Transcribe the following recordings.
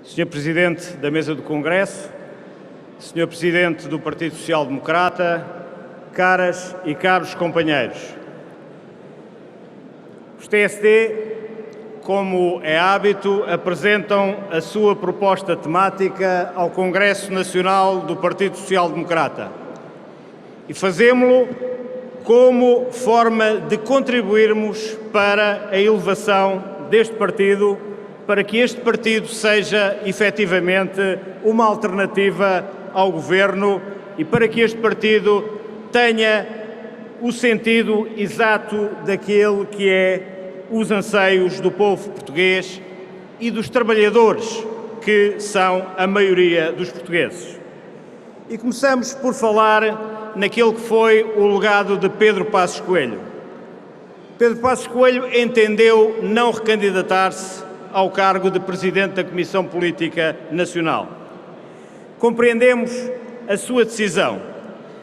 Sr. Presidente da Mesa do Congresso, Sr. Presidente do Partido Social Democrata, caras e caros companheiros. Os TSD, como é hábito, apresentam a sua proposta temática ao Congresso Nacional do Partido Social Democrata e fazemo-lo como forma de contribuirmos para a elevação deste partido, para que este partido seja efetivamente uma alternativa ao governo e para que este partido tenha o sentido exato daquele que é os anseios do povo português e dos trabalhadores, que são a maioria dos portugueses. E começamos por falar naquele que foi o legado de Pedro Passos Coelho. Pedro Passos Coelho entendeu não recandidatar-se ao cargo de Presidente da Comissão Política Nacional. Compreendemos a sua decisão,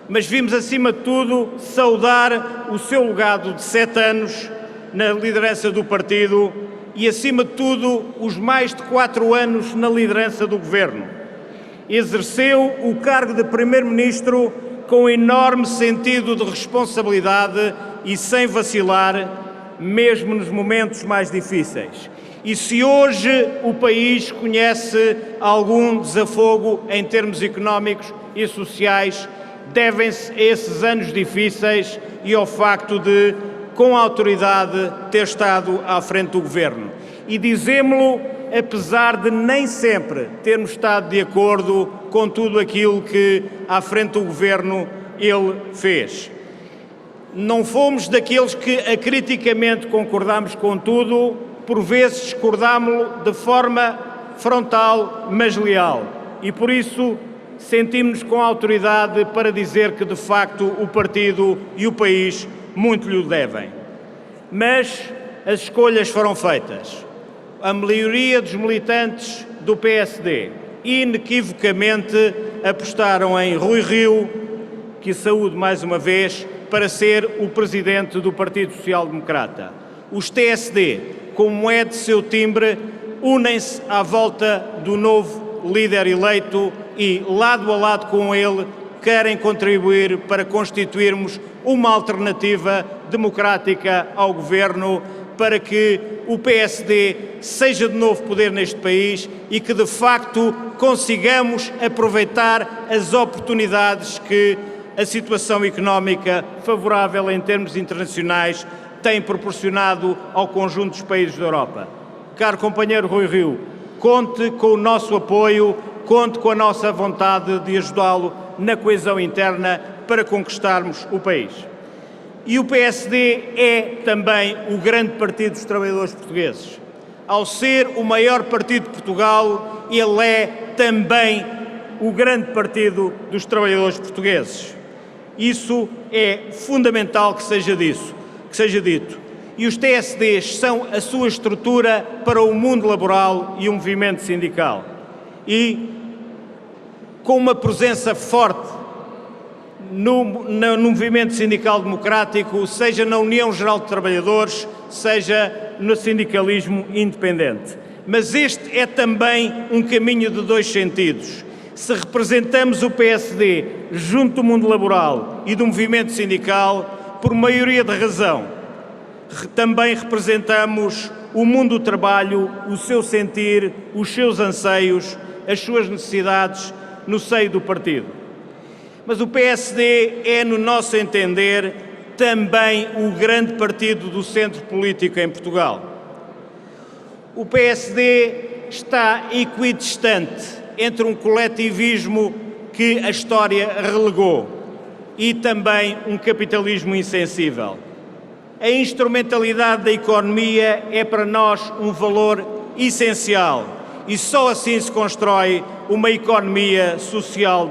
mas vimos, acima de tudo, saudar o seu legado de 7 anos na liderança do partido e, acima de tudo, os mais de 4 anos na liderança do governo. Exerceu o cargo de Primeiro-Ministro com enorme sentido de responsabilidade e sem vacilar, mesmo nos momentos mais difíceis. E se hoje o país conhece algum desafogo em termos económicos e sociais, devem-se a esses anos difíceis e ao facto de, com autoridade, ter estado à frente do governo. E dizemo-lo apesar de nem sempre termos estado de acordo com tudo aquilo que, à frente do governo, ele fez. Não fomos daqueles que acriticamente concordamos com tudo, por vezes discordámo-lo de forma frontal, mas leal. E por isso sentimos-nos com autoridade para dizer que, de facto, o partido e o país muito lhe devem. Mas as escolhas foram feitas. A maioria dos militantes do PSD inequivocamente apostaram em Rui Rio, que saúde mais uma vez, para ser o Presidente do Partido Social Democrata. Os TSD, como é de seu timbre, unem-se à volta do novo líder eleito e, lado a lado com ele, querem contribuir para constituirmos uma alternativa democrática ao governo, para que o PSD seja de novo poder neste país e que, de facto, consigamos aproveitar as oportunidades que a situação económica favorável em termos internacionais tem proporcionado ao conjunto dos países da Europa. Caro companheiro Rui Rio, conte com o nosso apoio, conte com a nossa vontade de ajudá-lo na coesão interna para conquistarmos o país. E o PSD é também o grande partido dos trabalhadores portugueses. Ao ser o maior partido de Portugal, ele é também o grande partido dos trabalhadores portugueses. Isso é fundamental que seja dito. E os TSDs são a sua estrutura para o mundo laboral e o movimento sindical. E com uma presença forte no movimento sindical democrático, seja na União Geral de Trabalhadores, seja no sindicalismo independente. Mas este é também um caminho de 2 sentidos. Se representamos o PSD junto do mundo laboral e do movimento sindical, por maioria de razão, também representamos o mundo do trabalho, o seu sentir, os seus anseios, as suas necessidades no seio do partido. Mas o PSD é, no nosso entender, também o grande partido do centro político em Portugal. O PSD está equidistante entre um coletivismo que a história relegou e também um capitalismo insensível. A instrumentalidade da economia é para nós um valor essencial e só assim se constrói uma economia social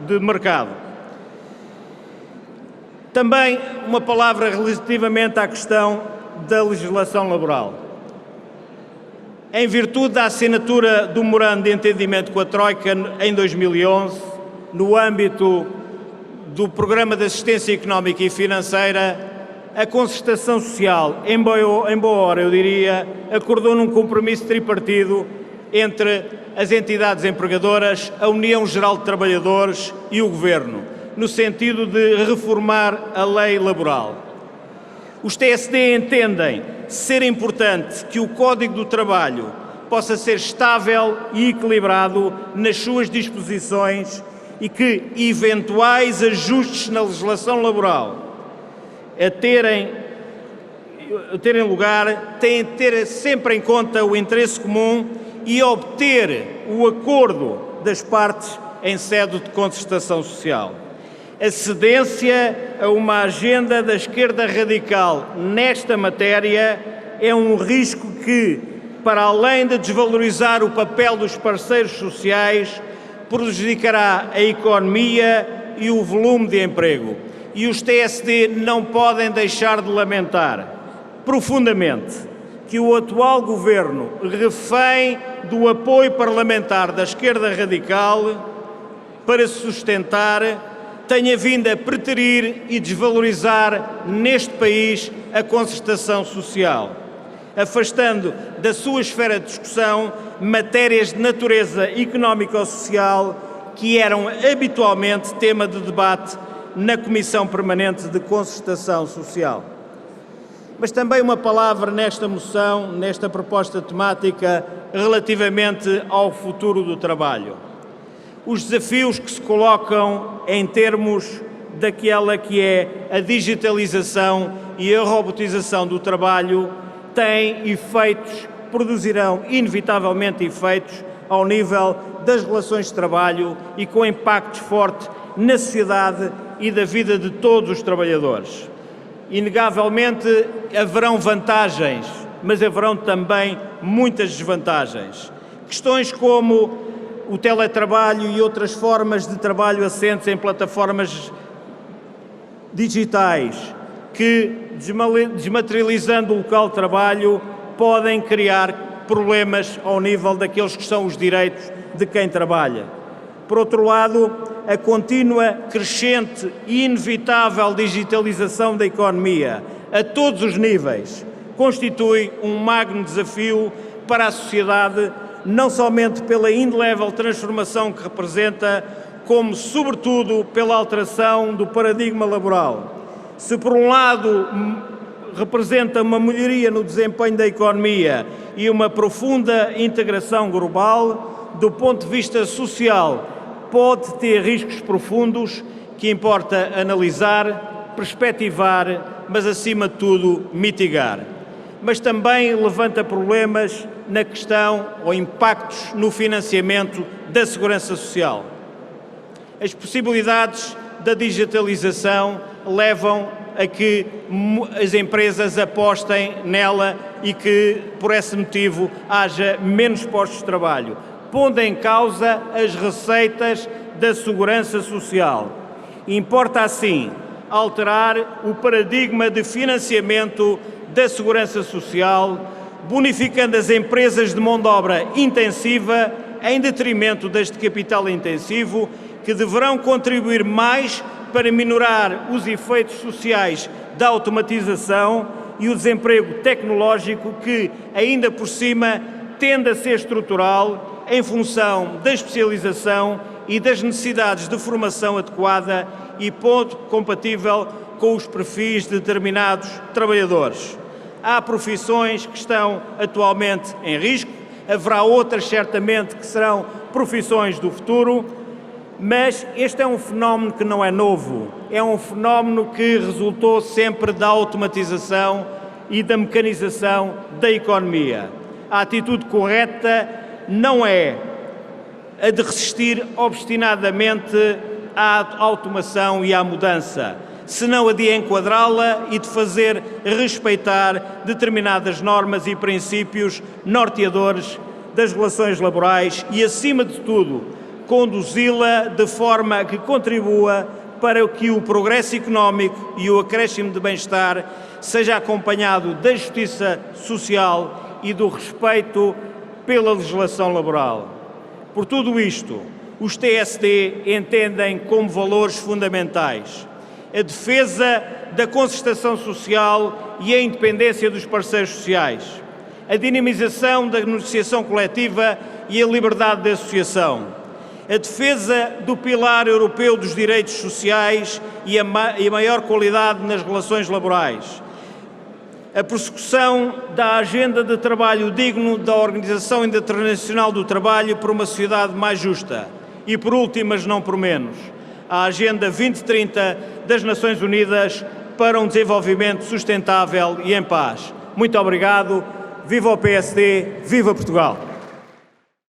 de mercado. Também uma palavra relativamente à questão da legislação laboral. Em virtude da assinatura do memorando de entendimento com a Troika em 2011, no âmbito do Programa de Assistência Económica e Financeira, a concertação social, em boa hora eu diria, acordou num compromisso tripartido entre as entidades empregadoras, a União Geral de Trabalhadores e o Governo, no sentido de reformar a lei laboral. Os TSD entendem ser importante que o Código do Trabalho possa ser estável e equilibrado nas suas disposições e que eventuais ajustes na legislação laboral a terem lugar têm de ter sempre em conta o interesse comum e obter o acordo das partes em sede de concertação social. A cedência a uma agenda da esquerda radical nesta matéria é um risco que, para além de desvalorizar o papel dos parceiros sociais, prejudicará a economia e o volume de emprego. E os TSD não podem deixar de lamentar profundamente que o atual Governo, refém do apoio parlamentar da esquerda radical para se sustentar, tenha vindo a preterir e desvalorizar neste país a concertação social, afastando da sua esfera de discussão matérias de natureza económico-social que eram habitualmente tema de debate na Comissão Permanente de Concertação Social. Mas também uma palavra nesta moção, nesta proposta temática, relativamente ao futuro do trabalho. Os desafios que se colocam em termos daquela que é a digitalização e a robotização do trabalho têm efeitos, produzirão inevitavelmente efeitos ao nível das relações de trabalho e com impactos fortes na sociedade e da vida de todos os trabalhadores. Inegavelmente haverão vantagens, mas haverão também muitas desvantagens. Questões como o teletrabalho e outras formas de trabalho assentes em plataformas digitais que, desmaterializando o local de trabalho, podem criar problemas ao nível daqueles que são os direitos de quem trabalha. Por outro lado, a contínua, crescente e inevitável digitalização da economia a todos os níveis constitui um magno desafio para a sociedade, não somente pela indelével transformação que representa, como sobretudo pela alteração do paradigma laboral. Se por um lado representa uma melhoria no desempenho da economia e uma profunda integração global, do ponto de vista social, pode ter riscos profundos que importa analisar, perspectivar, mas acima de tudo mitigar. Mas também levanta problemas na questão ou impactos no financiamento da segurança social. As possibilidades da digitalização levam a que as empresas apostem nela e que, por esse motivo, haja menos postos de trabalho, pondo em causa as receitas da segurança social. Importa, assim, alterar o paradigma de financiamento da segurança social, bonificando as empresas de mão de obra intensiva em detrimento das de capital intensivo, que deverão contribuir mais para minorar os efeitos sociais da automatização e o desemprego tecnológico que, ainda por cima, tende a ser estrutural em função da especialização e das necessidades de formação adequada e pouco compatível com os perfis de determinados trabalhadores. Há profissões que estão atualmente em risco, haverá outras certamente que serão profissões do futuro, mas este é um fenómeno que não é novo, é um fenómeno que resultou sempre da automatização e da mecanização da economia. A atitude correta não é a de resistir obstinadamente à automação e à mudança, senão a de enquadrá-la e de fazer respeitar determinadas normas e princípios norteadores das relações laborais e, acima de tudo, conduzi-la de forma que contribua para que o progresso económico e o acréscimo de bem-estar seja acompanhado da justiça social e do respeito pela legislação laboral. Por tudo isto, os TSD entendem como valores fundamentais a defesa da concertação social e a independência dos parceiros sociais, a dinamização da negociação coletiva e a liberdade de associação, a defesa do pilar europeu dos direitos sociais e a maior qualidade nas relações laborais, a prossecução da agenda de trabalho digno da Organização Internacional do Trabalho por uma sociedade mais justa e, por último, mas não por menos, a Agenda 2030 das Nações Unidas para um desenvolvimento sustentável e em paz. Muito obrigado. Viva o PSD, viva Portugal!